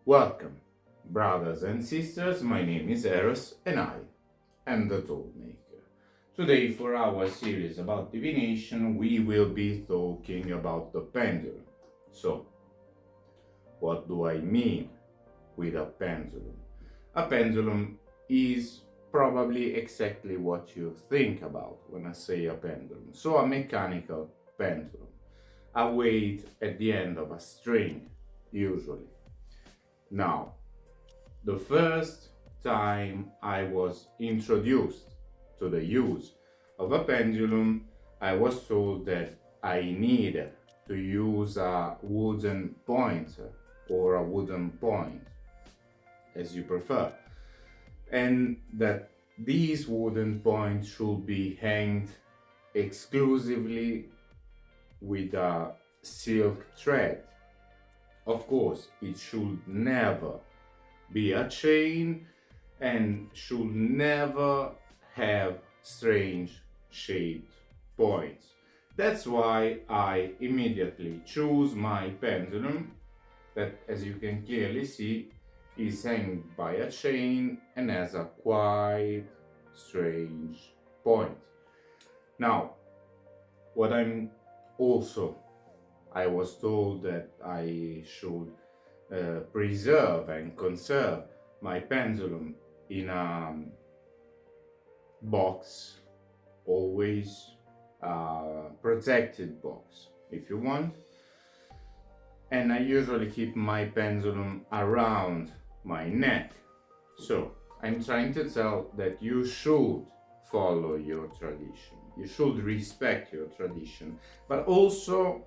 Welcome, brothers and sisters. My name is Eros and I am the Toolmaker. Today, for our series about divination, we will be talking about the pendulum. So, what do I mean with a pendulum? A pendulum is probably exactly what you think about when I say a pendulum. So, a mechanical pendulum, a weight at the end of a string, usually. Now, the first time I was introduced to the use of a pendulum, I was told that I needed to use a wooden pointer or a wooden point, as you prefer, and that these wooden points should be hanged exclusively with a silk thread. Of course, it should never be a chain and should never have strange shaped points. That's why I immediately choose my pendulum that, as you can clearly see, is hanged by a chain and has a quite strange point. Now, what I was told that I should preserve and conserve my pendulum in a box, always a protected box if you want. And I usually keep my pendulum around my neck. So I'm trying to tell that you should follow your tradition, you should respect your tradition, but also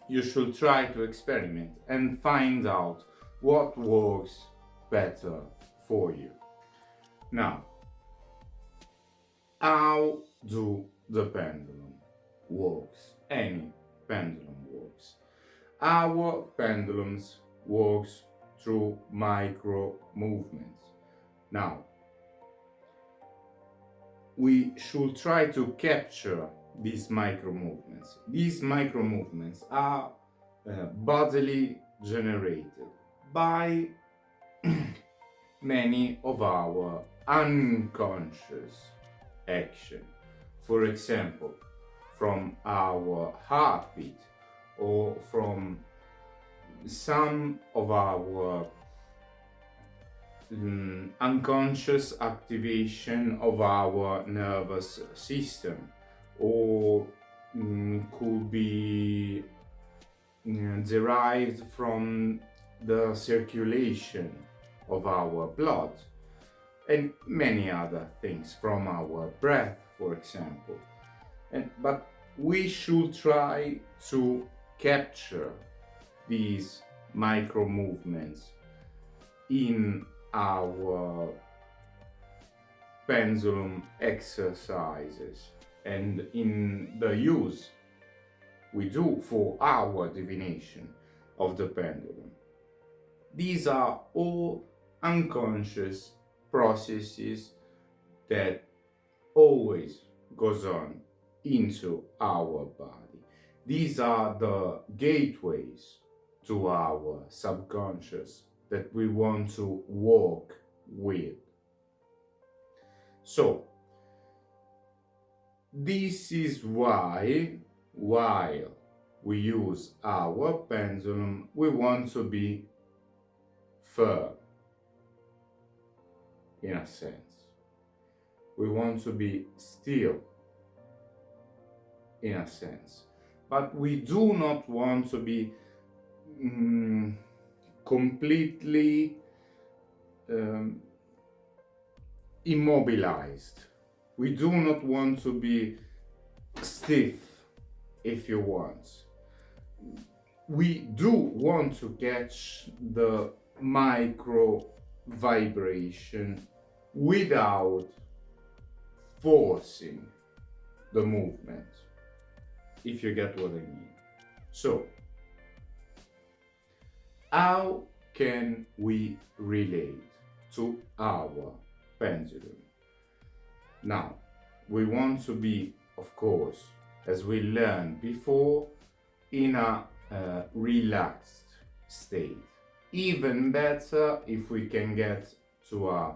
you should try to experiment and find out what works better for you. Now, how do the pendulum works? Any pendulum works. Our pendulums works through micro movements. Now, we should try to capture these micro movements. These micro movements are bodily generated by many of our unconscious action. For example, from our heartbeat or from some of our unconscious activation of our nervous system, or could be derived from the circulation of our blood, and many other things, from our breath, for example. But we should try to capture these micro movements in our pendulum exercises and in the use we do for our divination of the pendulum. These are all unconscious processes that always goes on into our body. These are the gateways to our subconscious that we want to work with. So, this is why, while we use our pendulum, we want to be firm, in a sense. We want to be still, in a sense. But we do not want to be completely immobilized. We do not want to be stiff, if you want. We do want to catch the micro vibration without forcing the movement, if you get what I mean. So, how can we relate to our pendulum? Now, we want to be, of course, as we learned before, in a relaxed state. even better if we can get to a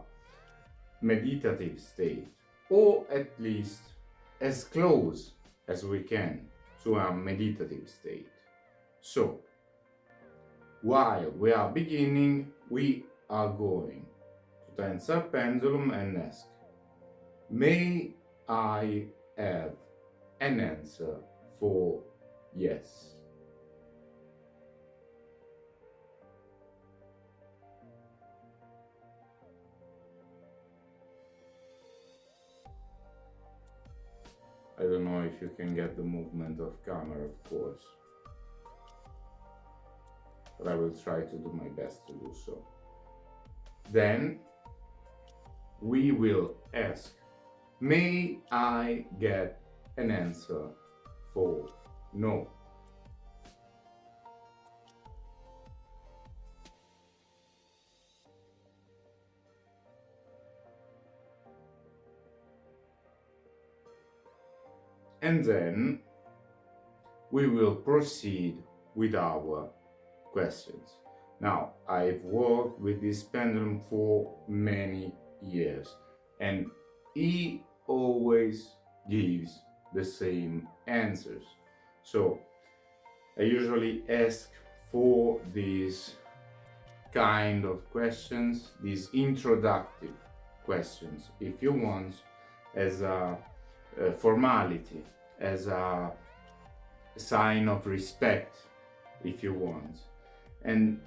meditative state, or at least as close as we can to a meditative state. So, while we are beginning, we are going to tense our pendulum and ask, may I have an answer for yes? I don't know if you can get the movement of camera, of course, but I will try to do my best to do so. Then we will ask, may I get an answer for no? And then we will proceed with our questions. Now, I've worked with this pendulum for many years, and he always gives the same answers. So I usually ask for these kind of questions, these introductive questions, if you want, as a formality, as a sign of respect, if you want. And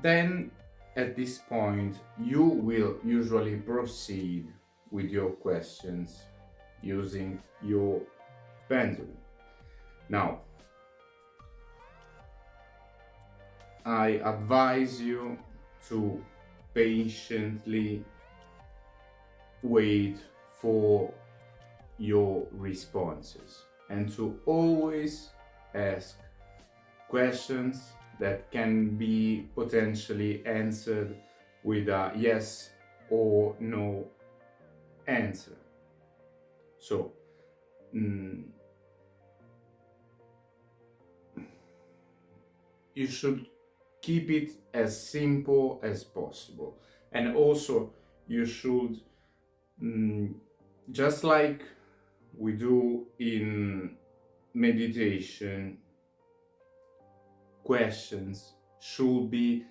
then at this point you will usually proceed with your questions using your pendulum. Now, I advise you to patiently wait for your responses and to always ask questions that can be potentially answered with a yes or no answer. So, you should keep it as simple as possible. And also, you should, just like we do in meditation, questions should be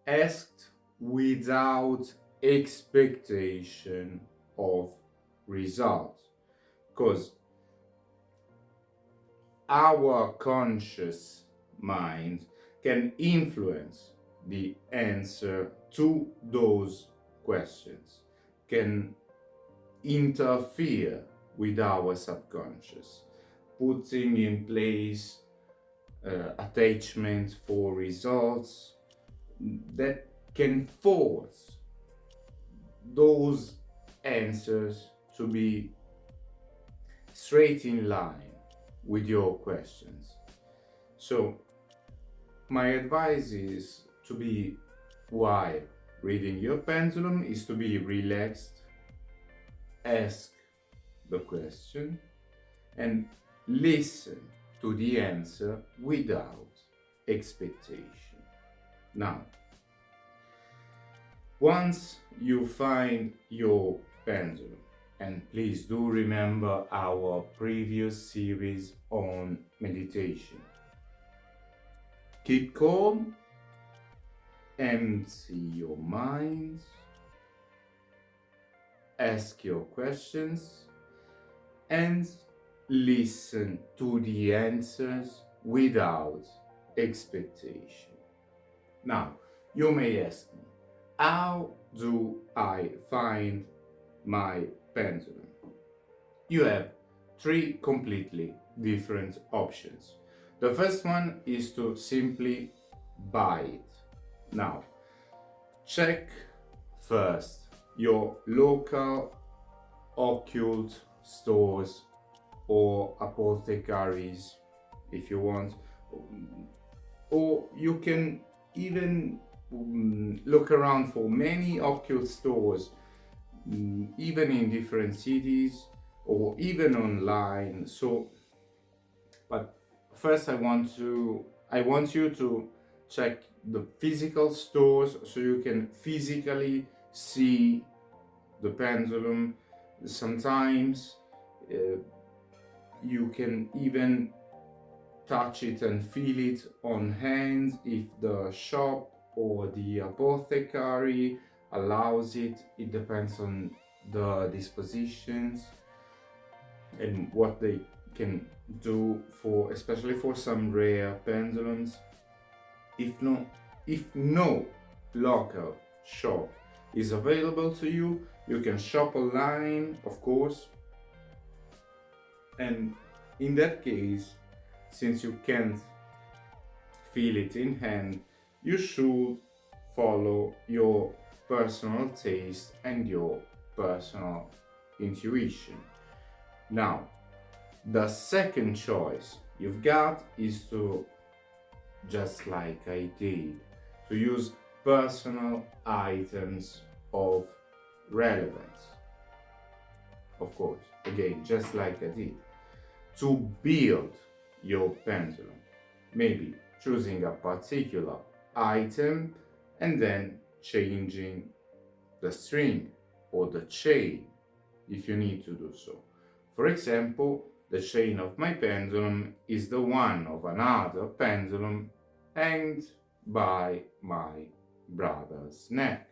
asked without expectation of results, because our conscious mind can influence the answer to those questions, can interfere with our subconscious, putting in place attachment for results that can force those answers to be straight in line with your questions. So my advice is to be, while reading your pendulum, is to be relaxed, ask the question, and listen to the answer without expectation. Now, once you find your pendulum, and please do remember our previous series on meditation, keep calm, empty your mind, ask your questions, and listen to the answers without expectation. Now, you may ask me, how do I find my pendulum? You have three completely different options. The first one is to simply buy it. Now, check first your local occult stores or apothecaries if you want, or you can even look around for many occult stores, even in different cities or even online. So, but first I want you to check the physical stores so you can physically see the pendulum. Sometimes you can even touch it and feel it on hand if the shop or the apothecary allows it. It depends on the dispositions and what they can do for, especially for some rare pendulums. If no local shop is available to you, you can shop online, of course. And in that case, since you can't feel it in hand, you should follow your personal taste and your personal intuition. Now, the second choice you've got is to, just like I did, to use personal items of relevance. Of course, again, just like I did, to build your pendulum. Maybe choosing a particular item and then changing the string or the chain if you need to do so. For example, the chain of my pendulum is the one of another pendulum hanged by my brother's neck.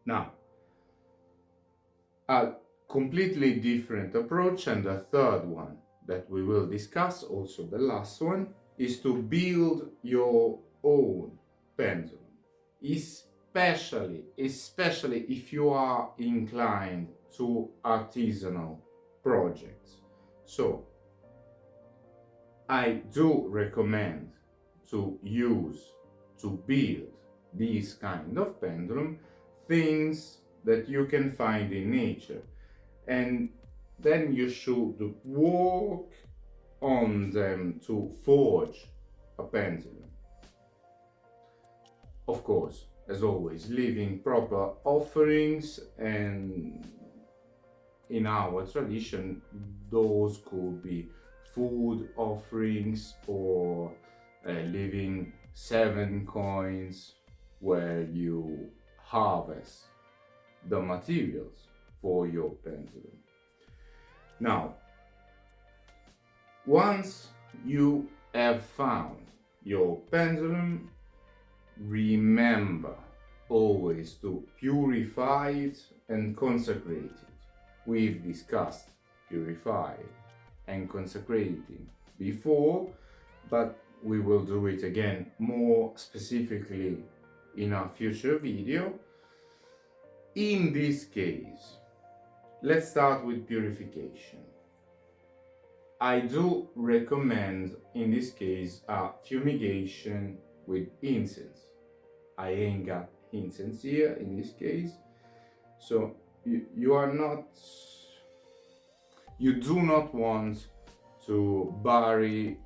Now, a completely different approach, and the third one that we will discuss, also the last one, is to build your own pendulum, especially if you are inclined to artisanal projects. So I do recommend to build these kind of pendulum things that you can find in nature, and then you should work on them to forge a pendulum. Of course, as always, leaving proper offerings, and in our tradition, those could be food offerings or leaving 7 coins where you harvest the materials for your pendulum. Now, once you have found your pendulum, remember always to purify it and consecrate it. We've discussed purifying and consecrating before, but we will do it again more specifically in a future video. In this case, let's start with purification. I do recommend, in this case, a fumigation with incense. I ain't got incense here in this case, so you do not want to bury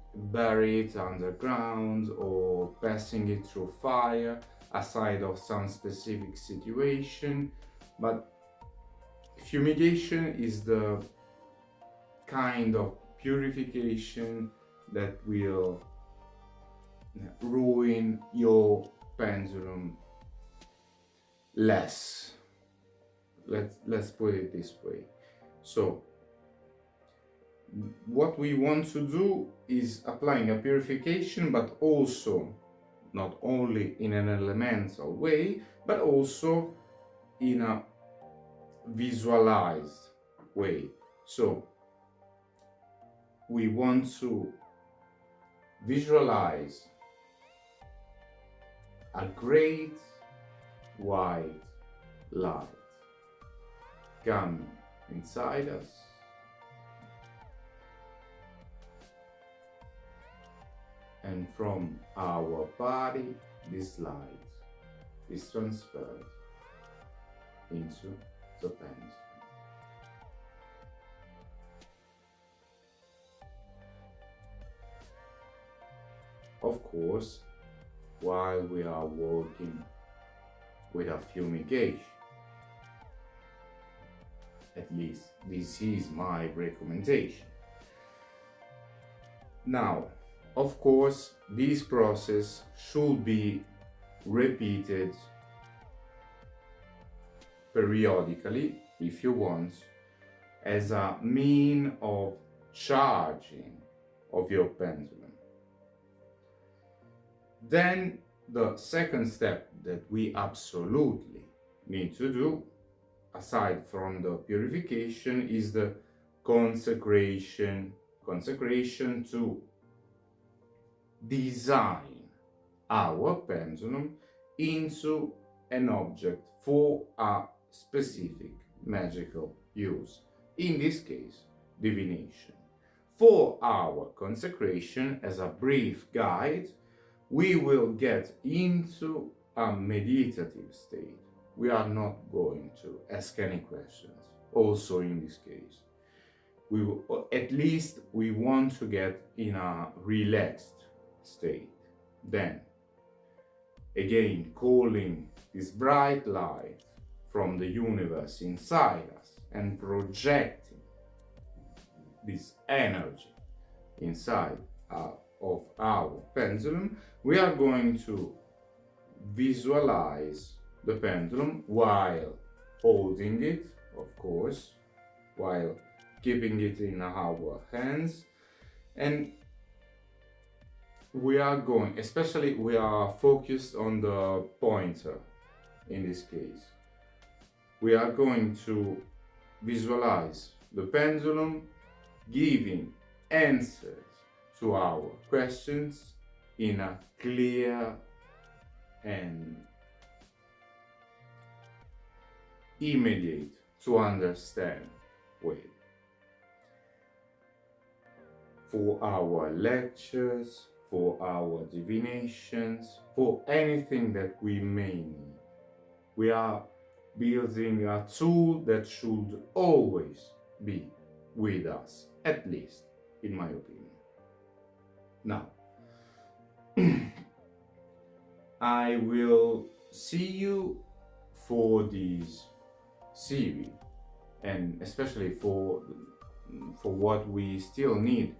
it underground or passing it through fire, aside of some specific situation. But fumigation is the kind of purification that will ruin your pendulum less. Let's put it this way. So what we want to do is applying a purification, but also not only in an elemental way, but also in a visualized way. So we want to visualize a great white light coming inside us, and from our body this light is transferred into the pendulum. Of course, while we are working with a fumigation, at least this is my recommendation. Now, Of course, this process should be repeated periodically, if you want, as a mean of charging of your pendulum. Then the second step that we absolutely need to do, aside from the purification, is the consecration. Consecration to design our pendulum into an object for a specific magical use. In this case, divination. For our consecration, as a brief guide, we will get into a meditative state. We are not going to ask any questions, also in this case. We will, at least we want to get in a relaxed state. Then, again, calling this bright light from the universe inside us and projecting this energy inside of our pendulum, we are going to visualize the pendulum while holding it, of course, while keeping it in our hands. And we are going, especially we are focused on the pointer in this case. We are going to visualize the pendulum giving answers to our questions in a clear and immediate to understand way. For our lectures, for our divinations, for anything that we may need, we are building a tool that should always be with us, at least in my opinion. Now, I will see you for this series, and especially for what we still need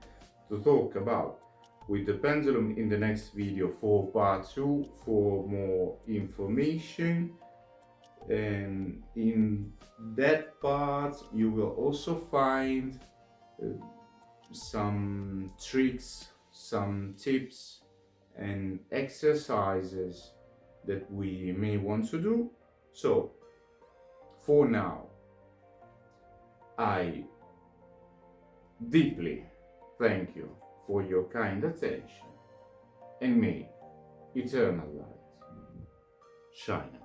to talk about with the pendulum in the next video for part 2 for more information. And in that part you will also find some tricks, some tips and exercises that we may want to do. So for now, I deeply thank you for your kind attention, and may eternal light shine.